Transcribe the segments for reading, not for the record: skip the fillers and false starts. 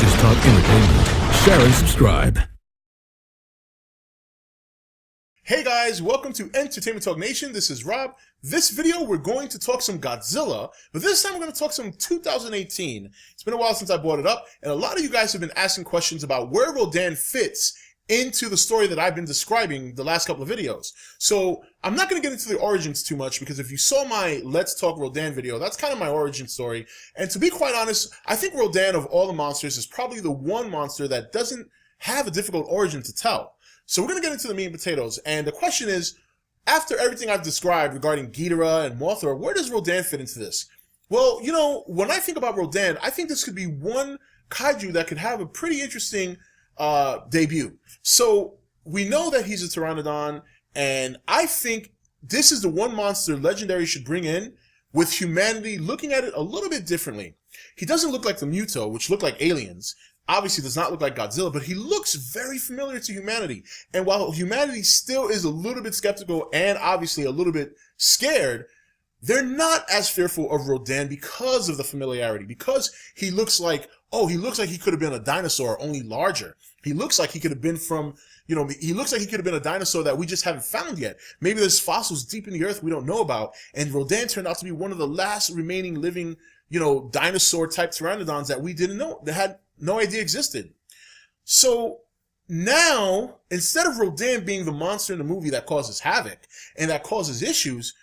Just Talk Entertainment. Share and subscribe. Hey guys, welcome to Entertainment Talk Nation. This is Rob. This video we're going to talk some Godzilla, but this time we're going to talk some 2018. It's been a while since I brought it up, and a lot of you guys have been asking questions about where Rodan fits into the story that I've been describing the last couple of videos. So I'm not going to get into the origins too much, because if you saw my Let's Talk Rodan video, that's kind of my origin story. And to be quite honest, I think Rodan, of all the monsters, is probably the one monster that doesn't have a difficult origin to tell. So we're going to get into the meat and potatoes, and the question is, after everything I've described regarding Ghidorah and Mothra, where does Rodan fit into this? Well, you know, when I think about Rodan, I think this could be one kaiju that could have a pretty interesting debut. So we know that he's a pteranodon, and I think this is the one monster Legendary should bring in with humanity looking at it a little bit differently. He doesn't look like the Muto, which look like aliens. Obviously does not look like Godzilla, but he looks very familiar to humanity. And while humanity still is a little bit skeptical and obviously a little bit scared, they're not as fearful of Rodan because of the familiarity, because he looks like, oh, he looks like he could have been a dinosaur, only larger. He looks like he could have been from, you know, he looks like he could have been a dinosaur that we just haven't found yet. Maybe there's fossils deep in the earth we don't know about, and Rodan turned out to be one of the last remaining living, you know, dinosaur-type pteranodons that we didn't know, that had no idea existed. So now, instead of Rodan being the monster in the movie that causes havoc and that causes issues,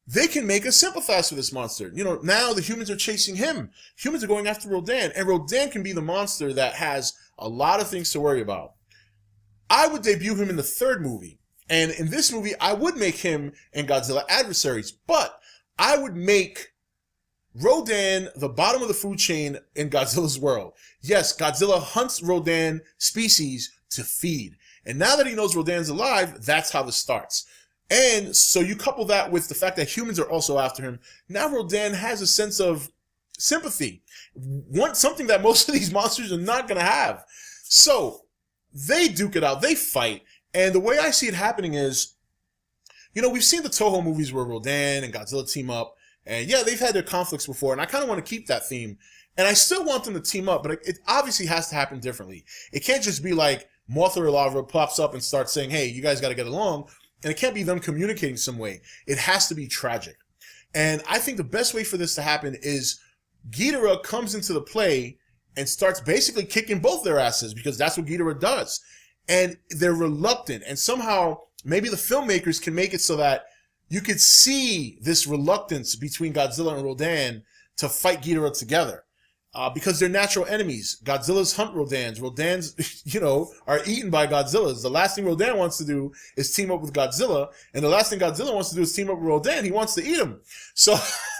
they can make us sympathize with this monster. You know, now the humans are chasing him. Humans are going after Rodan, and Rodan can be the monster that has a lot of things to worry about. I would debut him in the third movie, and in this movie, I would make him and Godzilla adversaries, but I would make Rodan the bottom of the food chain in Godzilla's world. Yes, Godzilla hunts Rodan species to feed. And now that he knows Rodan's alive, that's how this starts. And so you couple that with the fact that humans are also after him. Now Rodan has a sense of sympathy. Something that most of these monsters are not going to have. So they duke it out. They fight. And the way I see it happening is, you know, we've seen the Toho movies where Rodan and Godzilla team up. And yeah, they've had their conflicts before, and I kind of want to keep that theme. And I still want them to team up, but it obviously has to happen differently. It can't just be like Mothra or Lava pops up and starts saying, hey, you guys got to get along. And it can't be them communicating some way. It has to be tragic. And I think the best way for this to happen is Ghidorah comes into the play and starts basically kicking both their asses, because that's what Ghidorah does. And they're reluctant. And somehow, maybe the filmmakers can make it so that you could see this reluctance between Godzilla and Rodan to fight Ghidorah together. Because they're natural enemies. Godzilla's hunt Rodans. Rodans, you know, are eaten by Godzillas. The last thing Rodan wants to do is team up with Godzilla. And the last thing Godzilla wants to do is team up with Rodan. He wants to eat him. So,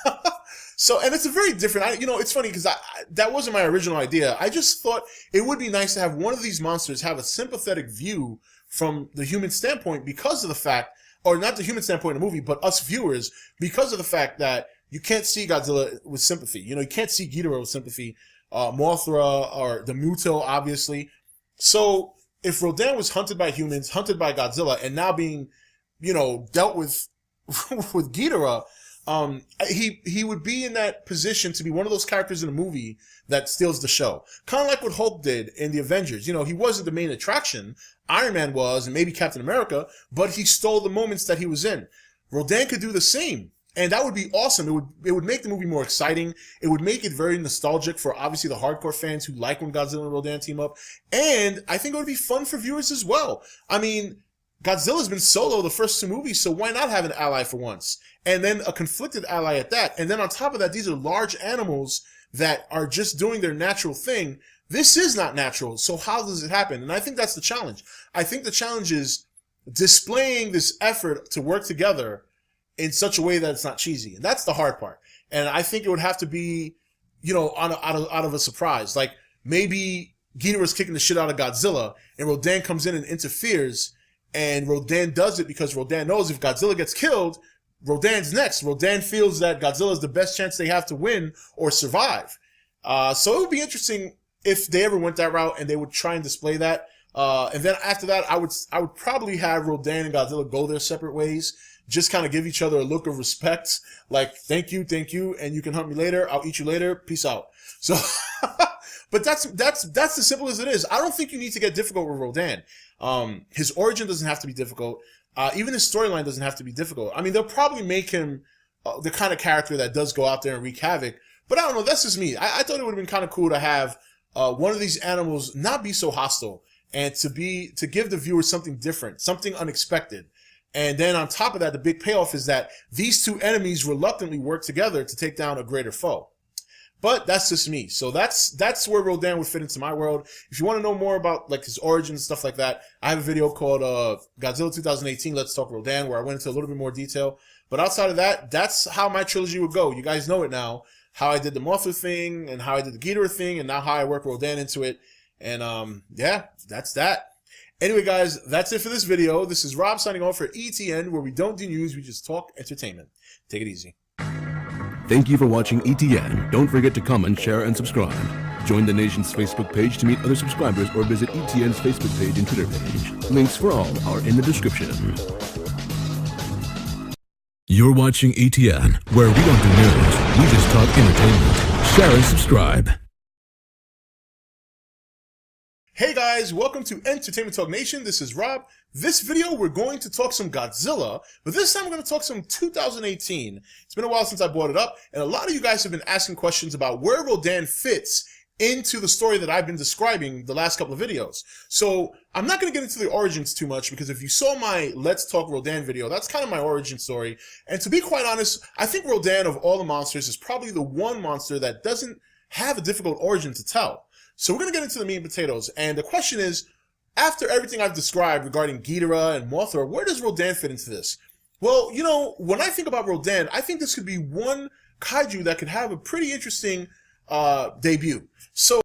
and it's a very different, you know, it's funny because that wasn't my original idea. I just thought it would be nice to have one of these monsters have a sympathetic view from the human standpoint, because of the fact, or not the human standpoint in the movie, but us viewers, because of the fact that you can't see Godzilla with sympathy. You know, you can't see Ghidorah with sympathy, Mothra, or the Muto, obviously. So if Rodan was hunted by humans, hunted by Godzilla, and now being, you know, dealt with with Ghidorah, he would be in that position to be one of those characters in the movie that steals the show. Kind of like what Hulk did in the Avengers. You know, he wasn't the main attraction. Iron Man was, and maybe Captain America, but he stole the moments that he was in. Rodan could do the same. And that would be awesome. It would make the movie more exciting. It would make it very nostalgic for obviously the hardcore fans who like when Godzilla and Rodan team up. And I think it would be fun for viewers as well. I mean, Godzilla's been solo the first two movies, so why not have an ally for once? And then a conflicted ally at that. And then on top of that, these are large animals that are just doing their natural thing. This is not natural, so how does it happen? And I think that's the challenge. I think the challenge is displaying this effort to work together in such a way that it's not cheesy. And that's the hard part. And I think it would have to be, you know, out of a surprise. Like, maybe Ghidorah's kicking the shit out of Godzilla, and Rodan comes in and interferes, and Rodan does it because Rodan knows if Godzilla gets killed, Rodan's next. Rodan feels that Godzilla is the best chance they have to win or survive. So it would be interesting if they ever went that route and they would try and display that. And then after that, I would probably have Rodan and Godzilla go their separate ways. Just kind of give each other a look of respect, like, thank you, and you can hunt me later, I'll eat you later, peace out. So, But that's as simple as it is. I don't think you need to get difficult with Rodan. His origin doesn't have to be difficult. Even his storyline doesn't have to be difficult. I mean, they'll probably make him the kind of character that does go out there and wreak havoc. But I don't know. That's just me. I thought it would have been kind of cool to have one of these animals not be so hostile and to give the viewer something different, something unexpected. And then on top of that, the big payoff is that these two enemies reluctantly work together to take down a greater foe. But that's just me. So that's where Rodan would fit into my world. If you want to know more about like his origins and stuff like that, I have a video called Godzilla 2018 Let's Talk Rodan, where I went into a little bit more detail. But outside of that, that's how my trilogy would go. You guys know it now. How I did the Mothra thing, and how I did the Ghidorah thing, and now how I work Rodan into it. And yeah, that's that. Anyway, guys, that's it for this video. This is Rob signing off for ETN, where we don't do news, we just talk entertainment. Take it easy. Thank you for watching ETN. Don't forget to comment, share, and subscribe. Join the nation's Facebook page to meet other subscribers or visit ETN's Facebook page and Twitter page. Links for all are in the description. You're watching ETN, where we don't do news, we just talk entertainment. Share and subscribe. Hey guys, welcome to Entertainment Talk Nation. This is Rob. This video, we're going to talk some Godzilla, but this time we're going to talk some 2018. It's been a while since I brought it up, and a lot of you guys have been asking questions about where Rodan fits into the story that I've been describing the last couple of videos. So I'm not going to get into the origins too much, because if you saw my Let's Talk Rodan video, that's kind of my origin story. And to be quite honest, I think Rodan, of all the monsters, is probably the one monster that doesn't have a difficult origin to tell. So we're going to get into the meat and potatoes, and the question is, after everything I've described regarding Ghidorah and Mothra, where does Rodan fit into this? Well, you know, when I think about Rodan, I think this could be one kaiju that could have a pretty interesting debut. So